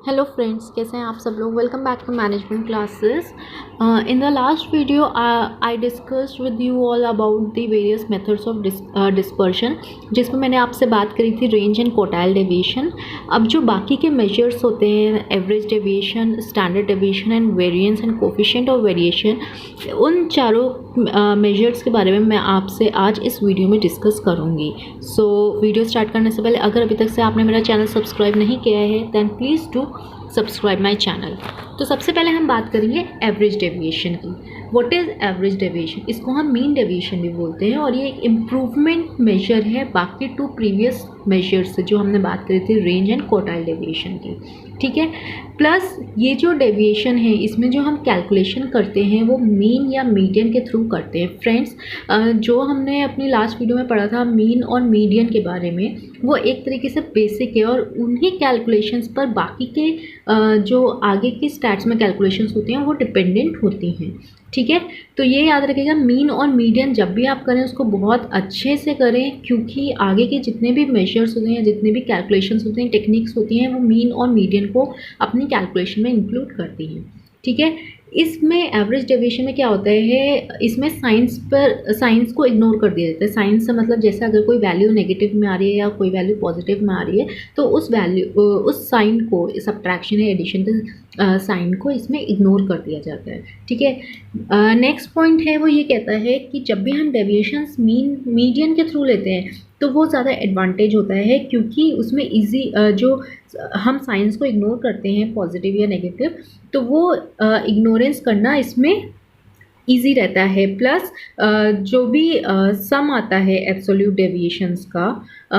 Hello friends, कैसे हैं आप सब लोग। Welcome back to management classes. In the last video I discussed with you all about the various methods of dispersion, जिसमें मैंने आपसे बात करी थी रेंज एंड क्वार्टाइल डेविएशन। अब जो बाकी के मेजर्स होते हैं, average deviation, standard deviation and variance and coefficient of variation, उन चारों मेजर्स के बारे में मैं आपसे आज इस वीडियो में डिस्कस करूँगी। सो वीडियो स्टार्ट करने से पहले अगर अभी तक से आपने मेरा चैनल सब्सक्राइब नहीं किया है then please do subscribe my channel. तो सबसे पहले हम बात करेंगे एवरेज डेविएशन की। What is average deviation? इसको हम मीन डेविएशन भी बोलते हैं और ये एक इम्प्रूवमेंट मेजर है बाकी टू प्रीवियस मेजर्स से जो हमने बात करी थी रेंज एंड क्वार्टाइल डेविएशन की। ठीक है, प्लस ये जो डेविएशन है इसमें जो हम कैलकुलेशन करते हैं वो मीन या मीडियन के थ्रू करते हैं। फ्रेंड्स, जो हमने अपनी लास्ट वीडियो में पढ़ा था मीन और मीडियन के बारे में, वो एक तरीके से बेसिक है और उन्हीं कैलकुलेशंस पर बाकी के जो आगे की स्टैट्स में कैलकुलेशंस होती हैं वो डिपेंडेंट होती हैं। ठीक है, तो ये याद रखिएगा मीन और मीडियन जब भी आप करें उसको बहुत अच्छे से करें, क्योंकि आगे के जितने भी मेजर्स होते हैं, जितने भी कैलकुलेशंस होते हैं, टेक्निक्स होती हैं, वो मीन और मीडियन को अपनी कैलकुलेशन में इंक्लूड करती हैं। ठीक है, इसमें एवरेज डेविएशन में क्या होता है, इसमें साइंस को इग्नोर कर दिया जाता है। साइंस से मतलब जैसे अगर कोई वैल्यू नेगेटिव में आ रही है या कोई वैल्यू पॉजिटिव में आ रही है तो उस साइन को, सब्ट्रैक्शन या एडिशन के साइन को इसमें इग्नोर कर दिया जाता है। ठीक है, नेक्स्ट पॉइंट है वो ये कहता है कि जब भी हम डेविएशंस मीडियन के थ्रू लेते हैं तो वो ज़्यादा एडवांटेज होता है, क्योंकि उसमें जो हम साइंस को इग्नोर करते हैं पॉजिटिव या नेगेटिव, तो वो इग्नोरेंस करना इसमें इजी रहता है। प्लस जो भी सम आता है एब्सोल्यूट डेविएशंस का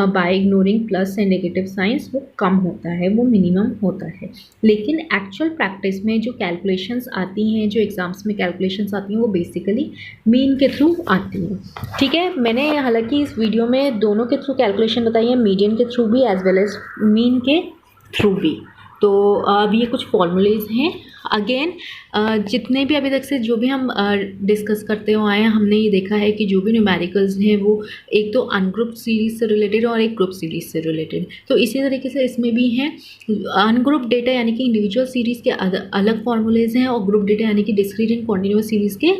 by ignoring plus and negative signs, वो कम होता है, वो मिनिमम होता है। लेकिन एक्चुअल प्रैक्टिस में जो कैलकुलेशंस आती हैं, जो एग्ज़ाम्स में कैलकुलेशंस आती हैं, वो बेसिकली मीन के थ्रू आती हैं। ठीक है, मैंने हालांकि इस वीडियो में दोनों के थ्रू कैलकुलेशन बताई है, मीडियन के थ्रू भी एज वेल एज मीन के थ्रू भी। तो अब ये कुछ फॉर्मूलेज हैं। अगेन जितने भी अभी तक से जो भी हम डिस्कस करते हुए आए हैं, हमने ये देखा है कि जो भी न्यूमेरिकल्स हैं वो एक तो अनग्रुप्ड सीरीज़ से रिलेटेड और एक ग्रुप सीरीज़ से रिलेटेड। तो इसी तरीके से इसमें भी हैं अनग्रुप्ड डेटा यानी कि इंडिविजुअल सीरीज़ के अलग फॉर्मूलेज हैं और ग्रुप डेटा यानी कि डिस्क्रीट एंड कॉन्टिन्यूअस सीरीज़ के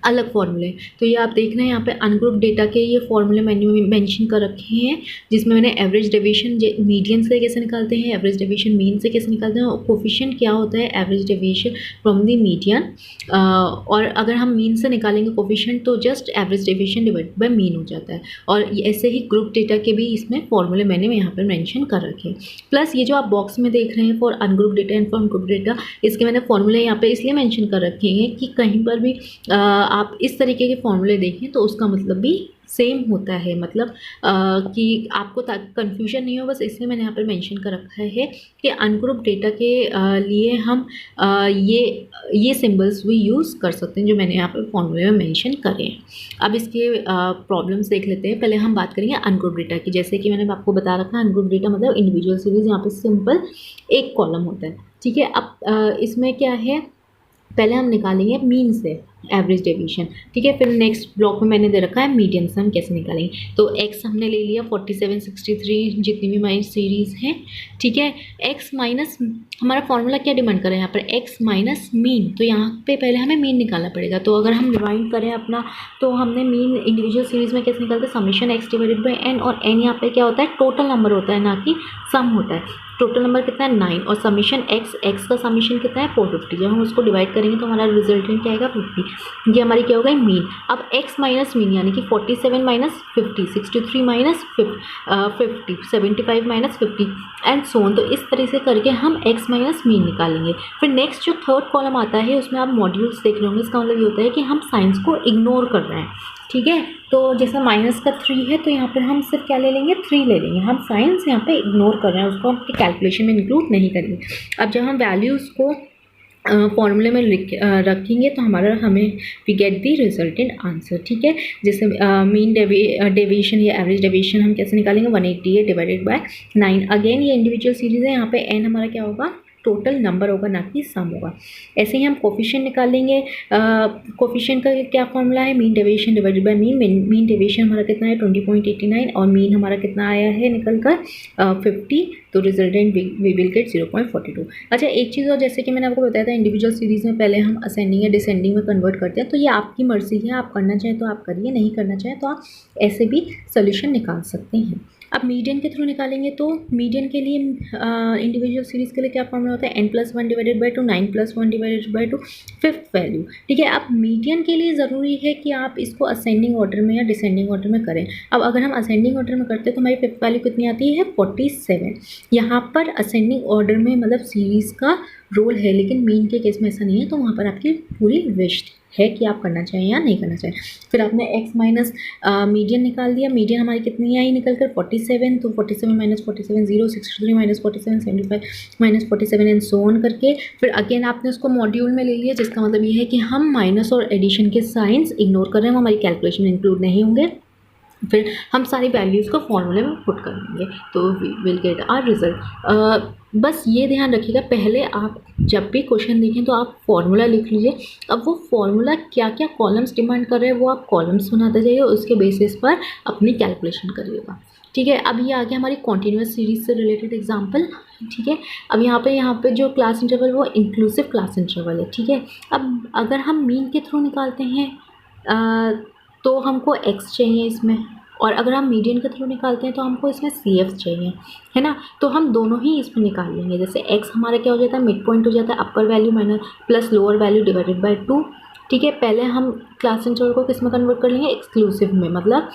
अलग फॉर्मूले। तो ये आप देख रहे हैं यहाँ पे अनग्रुप डेटा के ये फॉर्मूले मैंने मेंशन कर रखे हैं, जिसमें मैंने एवरेज डेविएशन मीडियन से कैसे निकालते हैं, एवरेज डेविएशन मीन से कैसे निकालते हैं, और कोफिशिएंट क्या होता है average deviation from the median. और अगर हम मीन से निकालेंगे कोफिशिएंट तो just average deviation divided by mean हो जाता है। और ऐसे ही ग्रुप डेटा के भी इसमें फॉर्मूले मैंने यहाँ पर मैंशन कर रखे हैं। प्लस ये जो आप बॉक्स में देख रहे हैं for ungroup data and for group data, इसके मैंने फॉर्मूले यहाँ पे इसलिए मैंशन कर रखे हैं कि कहीं पर भी आप इस तरीके के फॉर्मूले देखें तो उसका मतलब भी सेम होता है, मतलब कि आपको कन्फ्यूजन नहीं हो, बस इसलिए मैंने यहाँ पर मेंशन कर रखा है कि अनग्रुप डेटा के लिए हम ये सिंबल्स भी यूज़ कर सकते हैं जो मैंने यहाँ पर फॉर्मूले में मेंशन करे हैं। अब इसके प्रॉब्लम्स देख लेते हैं। पहले हम बात करेंगे अनग्रुप डेटा की। जैसे कि मैंने आपको बता रखा है अनग्रुप डेटा मतलब इंडिविजुअल सीरीज़, यहाँ पर सिंपल एक कॉलम होता है। ठीक है, अब इसमें क्या है, पहले हम निकालेंगे मीन से एवरेज डेविएशन। ठीक है, फिर नेक्स्ट ब्लॉक में मैंने दे रखा है मीडियन से हम कैसे निकालेंगे। तो एक्स हमने ले लिया 47, 63 जितनी भी हमारी सीरीज़ हैं। ठीक है, एक्स माइनस हमारा फॉर्मूला क्या डिमांड कर रहा है यहाँ पर, एक्स माइनस मीन। तो यहाँ पे पहले हमें मीन निकालना पड़ेगा। तो अगर हम डिवाइड करें अपना, तो हमने मीन इंडिविजुअल सीरीज़ में कैसे निकालते हैं, summation x divided by n, और एन यहाँ पे क्या होता है, टोटल नंबर होता है, ना कि सम होता है। टोटल नंबर कितना है 9, और समीशन एक्स का समीशन कितना है 450। जब हम उसको डिवाइड करेंगे तो हमारा रिजल्टेंट क्या आएगा 50। ये हमारी क्या होगा मीन। अब एक्स माइनस मीन यानी कि 47 minus 50, 63 minus 50, 75 minus 50 and so on. तो इस तरह से करके हम एक्स माइनस मीन निकालेंगे। फिर नेक्स्ट जो थर्ड कॉलम आता है उसमें आप मॉड्यूल्स देख रहे होंगे। इसका मतलब ये होता है कि हम साइंस को इग्नोर कर रहे हैं। ठीक है, तो जैसे माइनस का 3 है तो यहाँ पर हम सिर्फ क्या ले लेंगे, 3 ले लेंगे। हम साइंस यहाँ पे इग्नोर कर रहे हैं, उसको हम कैलकुलेशन में इंक्लूड नहीं करेंगे। अब जब हम वैल्यूज़ को फॉर्मूले में रखेंगे तो हमें we get the resultant answer. ठीक है, जैसे मीन डेविएशन या एवरेज डेविएशन हम कैसे निकालेंगे, 188 डिवाइडेड बाय 9। अगेन ये इंडिविजुअल सीरीज़ है, यहाँ पे एन हमारा क्या होगा टोटल नंबर होगा, ना कि सम होगा। ऐसे ही हम कोफिशिएंट निकालेंगे। कोफिशिएंट का क्या फॉर्मूला है, mean deviation divided by mean. Mean deviation हमारा कितना है 20.89 और मीन हमारा कितना आया है निकल कर 50, तो रिजल्टेंट वी विल गेट 0.42। अच्छा, एक चीज़ और, जैसे कि मैंने आपको बताया था इंडिविजुअल सीरीज़ में पहले हम असेंडिंग या डिसेंडिंग में कन्वर्ट करते हैं, तो ये आपकी मर्जी है, आप करना चाहें तो आप करिए, नहीं करना चाहें तो आप ऐसे भी सोल्यूशन निकाल सकते हैं। अब मीडियन के थ्रू निकालेंगे तो मीडियन के लिए इंडिविजुअल सीरीज़ के लिए क्या फॉर्मूला होता है, n+1 divided by 2, 9+1 divided by 2, fifth value. ठीक है, अब मीडियन के लिए ज़रूरी है कि आप इसको असेंडिंग ऑर्डर में या डिसेंडिंग ऑर्डर में करें। अब अगर हम असेंडिंग ऑर्डर में करते हैं तो हमारी फिफ्थ वैल्यू कितनी आती है 47। यहाँ पर असेंडिंग ऑर्डर में मतलब सीरीज़ का रोल है, लेकिन मीन के केस में ऐसा नहीं है, तो वहाँ पर आपकी पूरी विश है कि आप करना चाहें या नहीं करना चाहें। फिर आपने x माइनस मीडियन निकाल दिया। मीडियन हमारी कितनी आई निकल कर 47, तो 47 minus 47 0, 63 minus 47 75 minus 47 and so on करके फिर अगेन आपने उसको मॉड्यूल में ले लिया, जिसका मतलब ये है कि हम माइनस और एडिशन के साइंस इग्नोर कर रहे हैं, वो हमारी कैलकुलेशन में इंक्लूड नहीं होंगे। फिर हम सारी वैल्यूज़ को फॉर्मूले में पुट कर देंगे, तो we will get our result. बस ये ध्यान रखिएगा, पहले आप जब भी क्वेश्चन देखें तो आप फॉर्मूला लिख लीजिए। अब वो फॉर्मूला क्या क्या कॉलम्स डिमांड कर रहे हैं वो आप कॉलम्स बनाते जाइए, उसके बेसिस पर अपनी कैलकुलेशन करिएगा। ठीक है, अब ये आ गया हमारी कॉन्टीन्यूअस सीरीज से रिलेटेड एग्जाम्पल। ठीक है, अब यहाँ पे जो क्लास इंटरवल वो इंक्लूसिव क्लास इंटरवल है। ठीक है, अब अगर हम मीन के थ्रू निकालते हैं तो हमको x चाहिए इसमें, और अगर हम मीडियन के थ्रू निकालते हैं तो हमको इसमें CF चाहिए, है ना। तो हम दोनों ही इसमें निकाल लेंगे। जैसे x हमारा क्या हो जाता है, मिड पॉइंट हो जाता है, अपर value minus plus lower value divided by 2। ठीक है, पहले हम क्लास इंटरवल को किस में कन्वर्ट कर लेंगे, एक्सक्लूसिव में, मतलब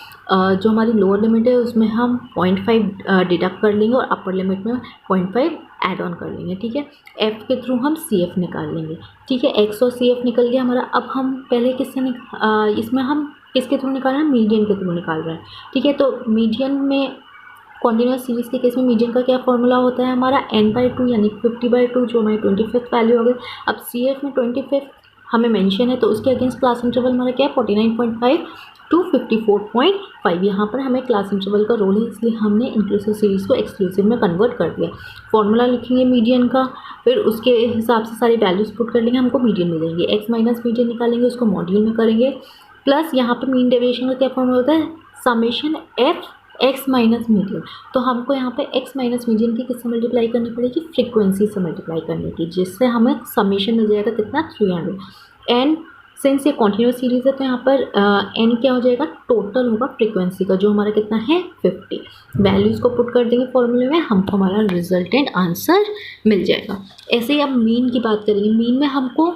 जो हमारी लोअर लिमिट है उसमें हम 0.5 डिडक्ट कर लेंगे और अपर लिमिट में 0.5 ऐड ऑन कर लेंगे। ठीक है, f के थ्रू हम CF निकाल लेंगे। ठीक है, x और CF निकल गया हमारा। अब हम पहले इसमें हम किसके थ्रू निकाल रहे हैं, मीडियन के थ्रू निकाल रहे हैं। ठीक है, तो मीडियन में कॉन्टिन्यूअस सीरीज़ के केस में मीडियन का क्या फॉर्मूला होता है हमारा n/2 यानी 50/2, जो हमारी 25th वैल्यू हो गई। अब CF में 25th हमें मेंशन है, तो उसके अगेंस्ट क्लास इंटरवल हमारा क्या है 49.5 टू 54.5। यहाँ पर हमें क्लास इंटरवल का रोल है, इसलिए हमने इंक्लूसिव सीरीज़ को एक्सक्लूसिव में कन्वर्ट कर दिया। फॉर्मूला लिखेंगे मीडियन का, फिर उसके हिसाब से सारी वैल्यूज़ पुट कर लेंगे, हमको मीडियन मिलेंगे। x माइनस मीडियन निकालेंगे, उसको मॉड्यूल में करेंगे, प्लस यहाँ पर मीन डेविएशन का क्या फॉर्मूला होता है, summation f x minus median. तो हमको यहाँ पे x माइनस मीडियन की किससे मल्टीप्लाई करनी पड़ेगी, फ्रीक्वेंसी से मल्टीप्लाई करने की, जिससे हमें समेशन मिल जाएगा कितना 300। एंड सिंस ये कॉन्टिन्यूस सीरीज़ है तो यहाँ पर n क्या हो जाएगा, टोटल होगा फ्रीक्वेंसी का, जो हमारा कितना है 50। वैल्यूज़ को पुट कर देंगे फॉर्मूले में, हमको हमारा रिजल्टेंट आंसर मिल जाएगा। ऐसे ही अब मीन की बात करेंगे। मीन में हमको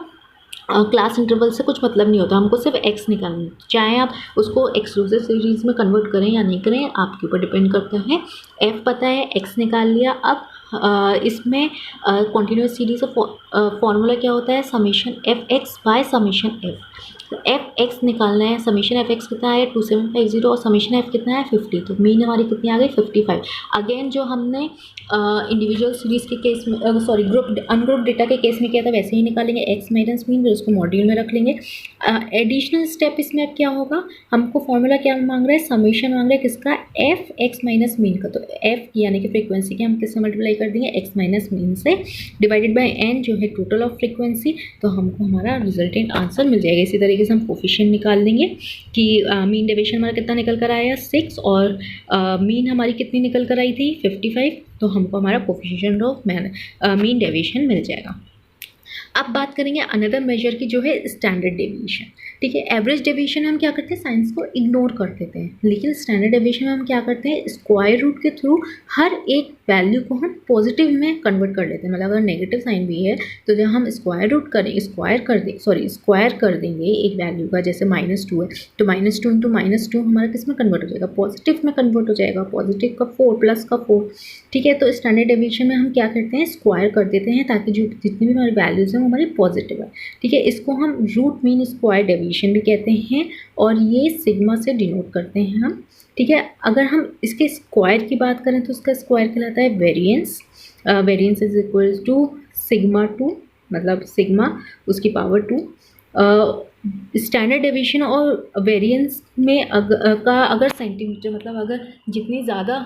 क्लास इंटरवल से कुछ मतलब नहीं होता, हमको सिर्फ x निकालना है। चाहे आप उसको एक्सक्लूसिव सीरीज़ में कन्वर्ट करें या नहीं करें, आपके ऊपर डिपेंड करता है। f पता है, x निकाल लिया। अब इसमें कॉन्टिन्यूस सीरीज़ का फॉर्मूला क्या होता है, summation f(x) by summation f। तो f(x) निकालना है, समेशन f(x) कितना है 2750 और समेशन f कितना है 50। तो मीन हमारी कितनी आ गई 55। अगेन जो हमने इंडिविजुअल सीरीज़ के केस में अनग्रुप डेटा के केस में किया था वैसे ही निकालेंगे, x माइनस मीन, फिर उसको मॉड्यूल में रख लेंगे। एडिशनल स्टेप इसमें अब क्या होगा, हमको फॉर्मूला क्या मांग रहा है, समेशन मांग रहा है किसका, f(x माइनस मीन) का। तो f यानी कि फ्रीक्वेंसी के हम किससे मल्टीप्लाई कर देंगे, x माइनस मीन से, डिवाइडेड बाय n जो है टोटल ऑफ फ्रीक्वेंसी, तो हमको हमारा रिजल्टेंट आंसर मिल जाएगा। इसी तरीके से हम कोफिशिएंट निकाल लेंगे कि मीन डेविएशन हमारा कितना निकल कर आया 6 और मीन हमारी कितनी निकल कर आई थी 55, तो हमको हमारा कोफिशिएंट ऑफ मीन डेविएशन मिल जाएगा। अब बात करेंगे अनदर मेजर की, जो है स्टैंडर्ड डेविएशन। ठीक है, एवरेज डेविएशन हम क्या करते हैं, साइंस को इग्नोर कर देते हैं, लेकिन स्टैंडर्ड डेविएशन में हम क्या करते हैं, स्क्वायर रूट के थ्रू हर एक वैल्यू को हम पॉजिटिव में कन्वर्ट कर लेते हैं। मतलब अगर नेगेटिव साइन भी है तो जब हम स्क्वायर कर देंगे एक वैल्यू का, जैसे -2 है तो -2 इंटू -2 हमारा किस में कन्वर्ट हो जाएगा, पॉजिटिव में कन्वर्ट हो जाएगा, पॉजिटिव का 4 प्लस का 4। ठीक है, तो स्टैंडर्ड डेविएशन में हम क्या करते हैं, स्क्वायर कर देते हैं, ताकि जो जितनी भी हमारी वैल्यूज़ हैं वो हमारी पॉजिटिव है। ठीक है, इसको हम रूट मीन स्क्वायर डेविएशन भी कहते हैं, और ये सिग्मा से डिनोट करते हैं हम। ठीक है, अगर हम इसके स्क्वायर की बात करें तो उसका स्क्वायर कहलाता है variance. Variance is equal to sigma 2, मतलब सिग्मा उसकी पावर 2। स्टैंडर्ड डेविएशन और वेरिएंस में अगर सेंटीमीटर, मतलब अगर जितनी ज़्यादा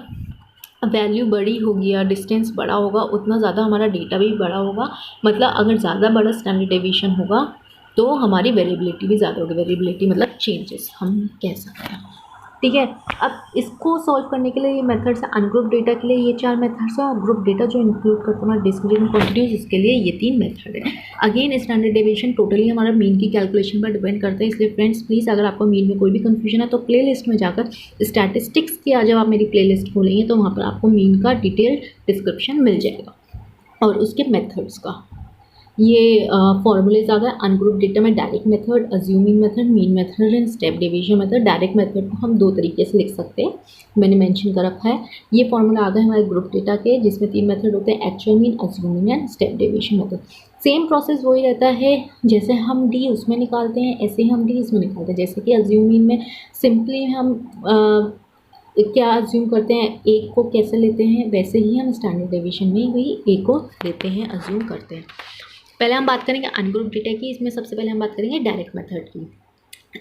वैल्यू बड़ी होगी या डिस्टेंस बड़ा होगा उतना ज़्यादा हमारा डेटा भी बड़ा होगा। मतलब अगर ज़्यादा बड़ा स्टैंडर्ड डेविएशन होगा तो हमारी वेरिएबिलिटी भी ज़्यादा होगी। वेरिएबिलिटी मतलब चेंजेस हम कह सकते हैं। ठीक है, अब इसको सॉल्व करने के लिए ये मेथड्स है। अनग्रुप डेटा के लिए ये 4 मेथड्स हैं और ग्रुप डेटा जो इंक्लूड करता है डिस्क्रीट एंड कंटीन्यूअस, इसके लिए ये 3 मेथड है। अगेन स्टैंडर्ड डेविएशन टोटली हमारा मीन की कैलकुलेशन पर डिपेंड करता है। इसलिए फ्रेंड्स प्लीज़ अगर आपको मीन में कोई भी कंफ्यूजन है तो प्ले लिस्ट में जाकर स्टैटिस्टिक्स की जब आप मेरी प्ले लिस्ट खोलेंगे तो वहाँ पर आपको मीन का डिटेल डिस्क्रिप्शन मिल जाएगा और उसके मेथड्स का। ये फॉर्मूलेज आ गए। अनग्रुप डेटा में direct method, assuming method, mean method and step deviation method. Direct method को हम 2 तरीके से लिख सकते हैं, मैंने मेंशन कर रखा है। ये फॉर्मूला आ गए हमारे ग्रुप डेटा के, जिसमें 3 मेथड होते हैं, actual mean, assuming and step deviation method. Same process वही रहता है, जैसे हम डी उसमें निकालते हैं ऐसे ही हम डी इसमें निकालते हैं। जैसे कि अज्यूमिंग में सिंपली हम क्या अज्यूम करते हैं, एक को कैसे लेते हैं, वैसे ही हम स्टैंडर्ड डेविएशन में भी एक को लेते हैं, अज्यूम करते हैं। पहले हम बात करेंगे अनग्रुप डेटा की। इसमें सबसे पहले हम बात करेंगे डायरेक्ट मेथड की।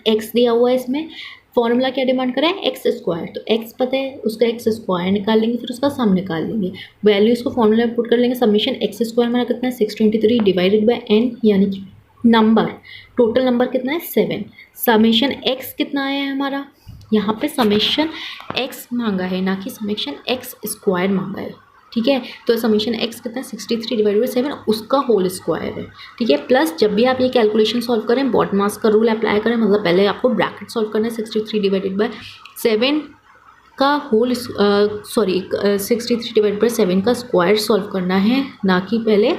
एक्स दिया हुआ है, इसमें फॉर्मूला क्या डिमांड करा है, एक्स स्क्वायर। तो एक्स पता है, उसका एक्स स्क्वायर निकाल लेंगे, फिर उसका सम निकाल लेंगे, वैल्यूज को फॉर्मूला में पुट कर लेंगे। समीशन एक्स स्क्वायर हमारा कितना है 623 डिवाइडेड बाय एन, यानी कि नंबर, टोटल नंबर कितना है 7। समीशन एक्स कितना आया है हमारा, यहाँ पे समीशन एक्स मांगा है ना कि समीशन एक्स स्क्वायर मांगा है। ठीक है, तो समीशन एक्स कितना है 63 डिवाइडेड बाई 7, उसका होल स्क्वायर है। ठीक है, प्लस जब भी आप ये कैलकुलेशन सॉल्व करें बॉडमास का रूल अप्लाई करें, मतलब पहले आपको ब्रैकेट सॉल्व करना है 63 डिवाइडेड बाई 7 का होल 63 डिवाइडेड बाई 7 का स्क्वायर सॉल्व करना है, ना कि पहले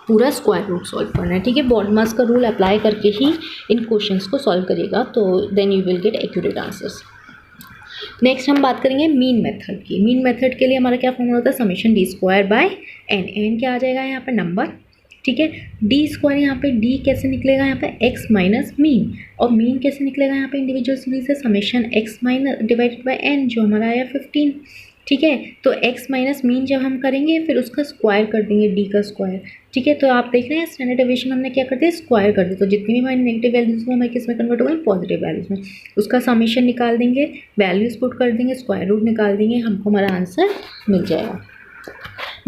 पूरा स्क्वायर रूट सॉल्व करना है। ठीक है, बॉडमास का रूल अप्लाई करके ही इन क्वेश्चंस को सॉल्व करिएगा, तो then you will get accurate answers. Next हम बात करेंगे मीन मेथड की। मीन मेथड के लिए हमारा क्या फॉर्मूला होता है, summation d square by n. N क्या आ जाएगा यहाँ पे, नंबर। ठीक है, डी स्क्वायर यहाँ पे डी कैसे निकलेगा, यहाँ पे एक्स माइनस मीन, और मीन कैसे निकलेगा यहाँ पे इंडिविजुअल सीरीज है, summation x minus divided by n, जो हमारा आया 15। ठीक है, तो एक्स माइनस मीन जब हम करेंगे फिर उसका स्क्वायर कर देंगे, डी का स्क्वायर। ठीक है, तो आप देख रहे हैं स्टैंडर्ड डेविएशन हमने क्या कर दिया, स्क्वायर कर दिया। तो जितनी भी हमारी नेगेटिव वैल्यूज को हमें किस में कन्वर्ट हो गए, पॉजिटिव वैल्यूज में। उसका समीशन निकाल देंगे, वैल्यूज पुट कर देंगे, स्क्वायर रूट निकाल देंगे, हमको हमारा आंसर मिल जाएगा।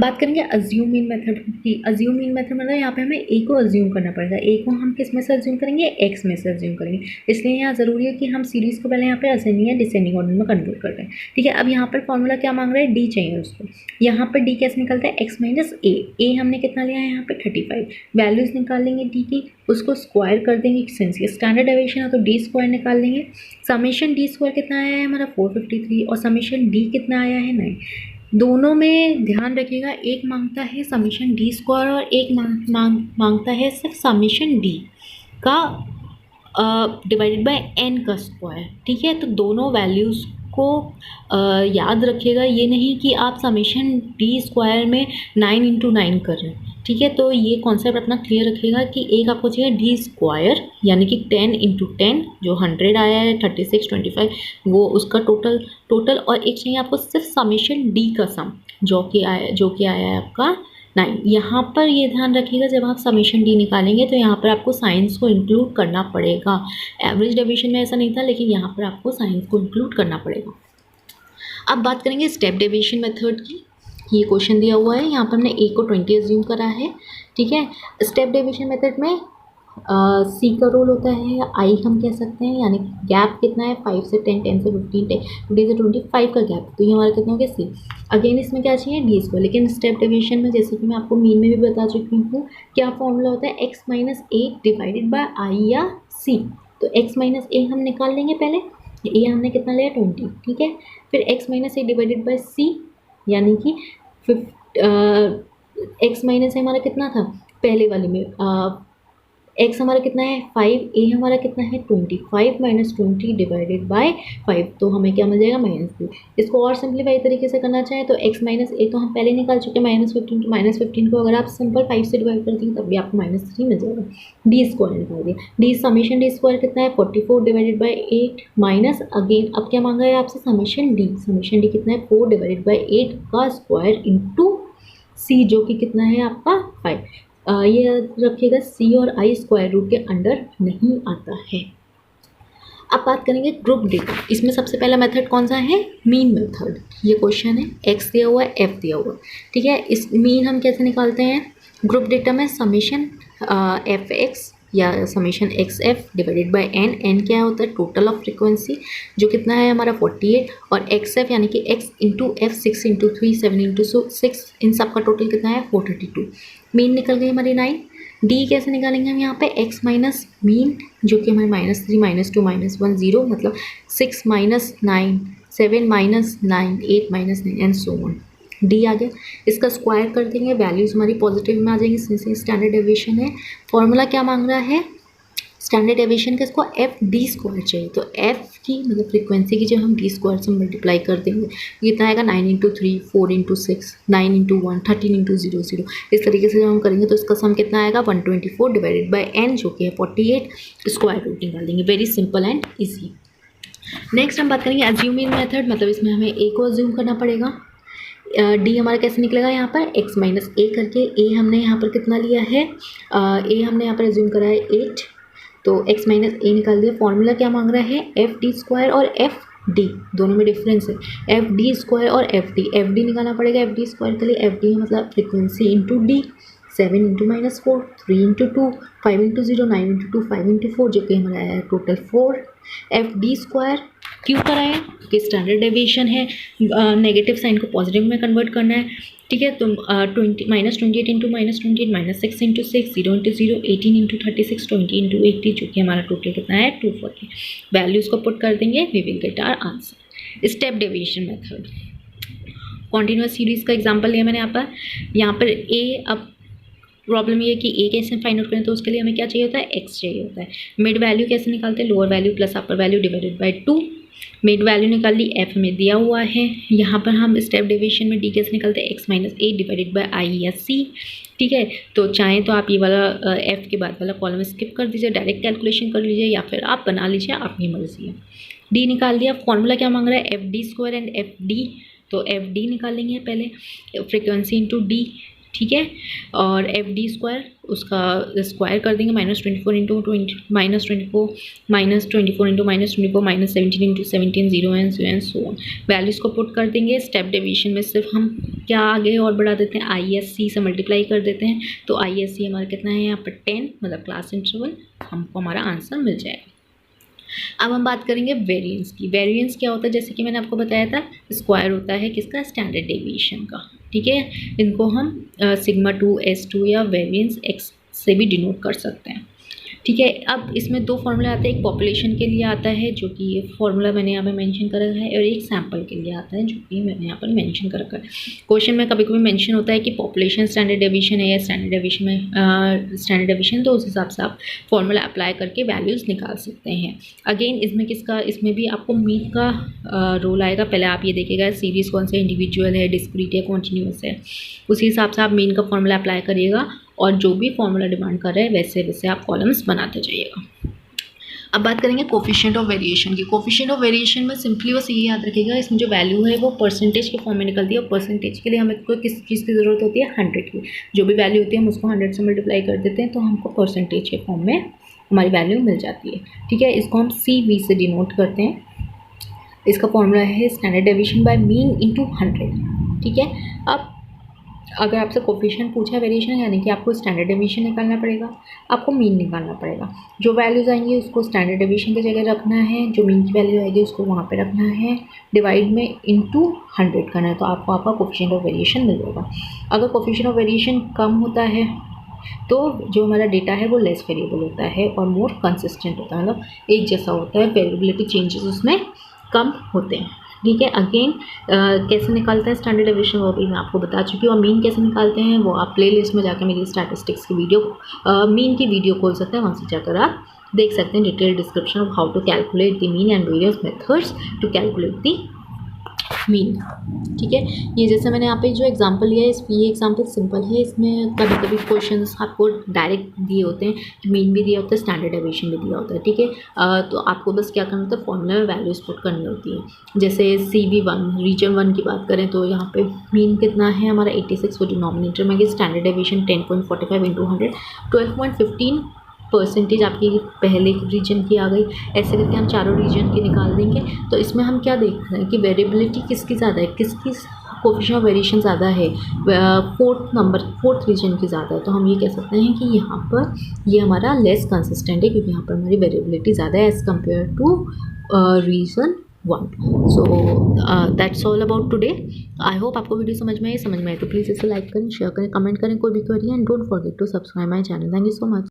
बात करेंगे अज्यूम मीन मेथड की। अज्यूम मीन मेथड मतलब यहाँ पे हमें ए को अज्यूम करना पड़ेगा। ए को हम किस में से अज्यूम करेंगे, एक्स में से अज्यूम करेंगे। इसलिए यहाँ ज़रूरी है कि हम सीरीज़ को पहले यहाँ पे असेंडिंग या डिसेंडिंग ऑर्डर में कन्वर्ट करते हैं। ठीक है, अब यहाँ पर फॉर्मूला क्या मांग रहा है, डी चाहिए उसको। यहाँ पर डी कैसे निकलता है, एक्स माइनस ए। ए हमने कितना लिया है यहाँ पे 35। वैल्यूज़ निकाल लेंगे डी की, उसको स्क्वायर कर देंगे, सिंस ये स्टैंडर्ड डेविएशन है तो डी स्क्वायर निकाल लेंगे। समीशन डी स्क्वायर कितना आया है हमारा 453, और समीशन डी कितना आया है 9। दोनों में ध्यान रखिएगा, एक मांगता है समीशन डी स्क्वायर और एक मांगता है सिर्फ समीशन डी का डिवाइडेड बाय एन का स्क्वायर। ठीक है, तो दोनों वैल्यूज़ को याद रखिएगा, ये नहीं कि आप समीशन डी स्क्वायर में 9 इंटू 9 कर रहे हैं। ठीक है, तो ये कॉन्सेप्ट अपना क्लियर रखिएगा कि एक आपको चाहिए डी स्क्वायर, यानी कि 10 इंटू 10 जो 100 आया है 36 25 वो उसका टोटल, और एक चाहिए आपको सिर्फ समीशन डी का सम जो कि आया है आपका 9। यहाँ पर ये ध्यान रखिएगा जब आप समीशन डी निकालेंगे तो यहाँ पर आपको साइंस को इंक्लूड करना पड़ेगा। एवरेज डेविएशन में ऐसा नहीं था, लेकिन यहाँ पर आपको साइंस को इंक्लूड करना पड़ेगा। अब बात करेंगे स्टेप डेविएशन मेथड की। ये क्वेश्चन दिया हुआ है, यहाँ पर हमने ए को 20 अज्यूम करा है। ठीक है, स्टेप डेविएशन मेथड में सी का रोल होता है, आई हम कह सकते हैं, यानी गैप कितना है 5 से 10, 10 से 15, 10 से 25 का गैप, तो ये हमारा कितना हो गया सी। अगेन इसमें क्या चाहिए, डी स्क्वायर। लेकिन स्टेप डेविएशन में जैसे कि मैं आपको मीन में भी बता चुकी हूँ, क्या फॉर्मूला होता है, X minus A divided by I या सी। तो एक्स माइनस ए हम निकाल लेंगे पहले, ए हमने कितना लिया 20। ठीक है, फिर X minus A divided by C, यानी कि एक्स माइनस हमारा कितना था पहले वाले में, एक्स हमारा कितना है 5, ए हमारा कितना है 25 माइनस 20 डिवाइडेड बाय 5, तो हमें क्या मिल जाएगा -2। इसको और सिंप्लीफाई तरीके से करना चाहें तो एक्स माइनस ए तो हम पहले निकाल चुके हैं -15, तो -15 को अगर आप सिंपल 5 से डिवाइड कर देंगे तब भी आपको -3 मिल जाएगा। डी स्क्वायर निकाल दिया, डी समीशन डी स्क्वायर कितना है 44 डिवाइडेड बाई 8 माइनस, अगेन अब क्या मांगा है आपसे समीशन डी कितना है 4 डिवाइडेड बाई 8 का स्क्वायर इंटू सी, जो कि कितना है आपका 5। ये रखिएगा सी और आई स्क्वायर रूट के अंडर नहीं आता है। अब बात करेंगे ग्रुप डेटा। इसमें सबसे पहला मेथड कौन सा है, मीन मेथड। ये क्वेश्चन है, एक्स दिया हुआ है, एफ दिया हुआ है, ठीक है। इस मीन हम कैसे निकालते हैं, ग्रुप डेटा में समेशन एफ एक्स या summation x f divided by n. N क्या होता है, टोटल ऑफ फ्रिक्वेंसी, जो कितना है हमारा 48, और एक्स एफ यानी कि x into F 6 into 3 7 into 6, इन सब का टोटल कितना है 432। मीन निकल गई हमारी 9। डी कैसे निकालेंगे हम यहाँ पे, एक्स माइनस मीन जो कि हमारे -3 -2 -1 0, मतलब 6 minus 9 7 minus 9 8 minus 9 and so on. D आ गया, इसका स्क्वायर कर देंगे, वैल्यूज हमारी पॉजिटिव में आ जाएंगी सिंस स्टैंडर्ड डेविएशन है। फॉर्मूला क्या मांग रहा है, स्टैंडर्ड डेविएशन का, इसको एफ डी स्क्वायर चाहिए। तो एफ की मतलब फ्रीक्वेंसी की जब हम डी स्क्वायर से मल्टीप्लाई कर देंगे, कितना आएगा 9 इंटू 3 4 इंटू 6 9 इंटू 1 13 इंटू 0 0। इस तरीके से जब हम करेंगे तो इसका सम कितना आएगा 124 डिवाइडेड बाय एन जो कि है 48, स्क्वायर रूट निकाल देंगे। Very simple and easy. Next हम बात करेंगे अज्यूमिंग मेथड, मतलब इसमें हमें ए को अज्यूम करना पड़ेगा। डी हमारा कैसे निकलेगा, यहाँ पर एक्स माइनस ए करके, ए हमने यहाँ पर कितना लिया है, ए हमने यहाँ पर अज्यूम करा है 8, तो x माइनस ए निकाल दिया। फॉर्मूला क्या मांग रहा है, एफ डी स्क्वायर और एफ डी, दोनों में डिफरेंस है, एफ डी स्क्वायर और एफ डी निकालना पड़ेगा। एफ डी स्क्वायर के लिए एफ डी मतलब frequency into D, 7 into -4 3 into 2 5 into 0 9 into 2 5 into 4 जो कि हमारा है टोटल 4। एफ डी स्क्वायर क्यों कराएं, क्योंकि स्टैंडर्ड डेविएशन है, नेगेटिव साइन को पॉजिटिव में कन्वर्ट करना है, ठीक है। तो 28 into -28 -6 into 6 0 into 0 18 into 36 20 into 80 जो कि हमारा टोटल कितना है 240। वैल्यूज़ को पुट कर देंगे, we will get our answer. Step deviation method, continuous series का एग्जाम्पल लिया मैंने यहाँ पर ए। अब प्रॉब्लम ये है कि ए कैसे फाइंड आउट करें, तो उसके लिए हमें क्या चाहिए होता है, एक्स चाहिए होता है। मिड वैल्यू कैसे निकालते हैं, lower value plus upper value divided by 2। Mid value निकाल ली, एफ में दिया हुआ है। यहाँ पर हम स्टेप डेविएशन में डी कैसे निकालते हैं, X minus A divided by I या सी, ठीक है। तो चाहें तो आप ये वाला एफ के बाद वाला कॉलम स्किप कर दीजिए, डायरेक्ट कैलकुलेशन कर लीजिए, या फिर आप बना लीजिए, अपनी मर्जी है। डी निकाल दिया। फॉर्मूला क्या मांग रहा है, F D square and F D, तो एफ डी निकालेंगे पहले, फ्रिक्वेंसी इंटू डी, ठीक है, और एफ डी स्क्वायर उसका स्क्वायर कर देंगे, -24 into -24 into -17 into 17 0 and so on. Values को पुट कर देंगे। स्टेप डेविएशन में सिर्फ हम क्या आगे और बढ़ा देते हैं, आई एस सी से मल्टीप्लाई कर देते हैं, तो आई एस सी हमारा कितना है यहाँ पर 10, मतलब क्लास इंटरवल, हमको हमारा आंसर मिल जाएगा। अब हम बात करेंगे वेरिएंस की। वेरिएंस क्या होता है, जैसे कि मैंने आपको बताया था, स्क्वायर होता है किसका, स्टैंडर्ड डेविएशन का, ठीक है। इनको हम सिग्मा 2 S2 या वेरिएंस एक्स से भी डिनोट कर सकते हैं, ठीक है। अब इसमें दो फार्मूले आते हैं, एक पॉपुलेशन के लिए आता है जो कि ये फार्मूला मैंने यहाँ पे मेंशन कर रखा है, और एक सैंपल के लिए आता है जो कि मैंने यहाँ पर मेंशन कर रखा है। क्वेश्चन में कभी कभी मेंशन होता है कि पॉपुलेशन स्टैंडर्ड डेविएशन है या स्टैंडर्ड डेविएशन में स्टैंडर्ड डेविएशन, तो उस हिसाब से आप फार्मूला अप्लाई करके वैल्यूज़ निकाल सकते हैं। अगेन इसमें भी आपको मीन का रोल आएगा। पहले आप ये देखिएगा सीरीज़ कौन सा इंडिविजुअल है, डिस्क्रीट है, कॉन्टीन्यूअस है, उसी हिसाब से आप मीन का फार्मूला अप्लाई करिएगा, और जो भी फार्मूला डिमांड कर रहे हैं वैसे वैसे आप कॉलम्स बनाते जाइएगा। अब बात करेंगे कोफिशिएंट ऑफ वेरिएशन की। कोफिशिएंट ऑफ वेरिएशन में सिंपली बस ये याद रखिएगा, इसमें जो वैल्यू है वो परसेंटेज के फॉर्म में निकलती है, और परसेंटेज के लिए हमें किस चीज़ की ज़रूरत होती है, 100 की। जो भी वैल्यू होती है हम उसको 100 से मल्टीप्लाई कर देते हैं, तो हमको परसेंटेज के फॉर्म में हमारी वैल्यू मिल जाती है, ठीक है। इसको हम CV से डिनोट करते हैं। इसका फॉर्मूला है standard deviation by mean into 100, ठीक है। अब अगर आपसे कोफिशिएंट पूछा वेरिएशन, यानी कि आपको स्टैंडर्ड डेविएशन निकालना पड़ेगा, आपको मीन निकालना पड़ेगा। जो वैल्यूज़ आएंगी उसको स्टैंडर्ड डेविएशन की जगह रखना है, जो मीन की वैल्यू आएगी उसको वहाँ पे रखना है, डिवाइड में इंटू 100 करना है, तो आपको आपका कोफिशिएंट ऑफ वेरिएशन मिल जाएगा। अगर कोफिशिएंट ऑफ वेरिएशन कम होता है तो जो हमारा डेटा है वो लेस वेरिएबल होता है और मोर कंसिस्टेंट होता है, मतलब एक जैसा होता है, वेरिएबिलिटी चेंजेस उसमें कम होते हैं, ठीक है। अगेन कैसे निकालते हैं स्टैंडर्ड डेविएशन वो भी मैं आपको बता चुकी हूँ, और मीन कैसे निकालते हैं वो आप प्लेलिस्ट में जाकर मेरी स्टैटिस्टिक्स की वीडियो मीन की वीडियो खोल सकते हैं, वहाँ से जाकर आप देख सकते हैं detail description of how to calculate the mean and various methods to calculate the mean, ठीक है। ये जैसे मैंने यहाँ पे जो एग्जांपल लिया है, ये एग्जांपल सिंपल है, इसमें कभी कभी क्वेश्चंस आपको डायरेक्ट दिए होते हैं, मीन भी दिया होता है, स्टैंडर्ड डेविएशन भी दिया होता है, ठीक है। तो आपको बस क्या करना होता है, फॉर्मूला में वैल्यूज पुट करनी होती है। जैसे CV1 रीजन 1 की बात करें तो यहाँ पे मीन कितना है हमारा 86, वो डिनोमिनेटर में, स्टैंडर्ड डेविएशन 10.45 इंटू 100 12.15 परसेंटेज आपकी पहले रीजन की आ गई, ऐसे करके हम चारों रीजन की निकाल देंगे। तो इसमें हम क्या देख रहे हैं कि वेरिएबिलिटी किसकी ज़्यादा है, किसकी कोफिशिएंट ऑफ वेरिएशन ज़्यादा है, फोर्थ रीजन की ज़्यादा है। तो हम ये कह सकते हैं कि यहाँ पर ये हमारा लेस कंसिस्टेंट है, क्योंकि यहाँ पर हमारी वेरिएबिलिटी ज़्यादा है as compare to region 1। So that's all about today. I hope आपको वीडियो समझ में आए तो प्लीज़ इसे लाइक करें, शेयर करें, कमेंट करें कोई भी query, and don't forget to subscribe my channel. Thank you so much.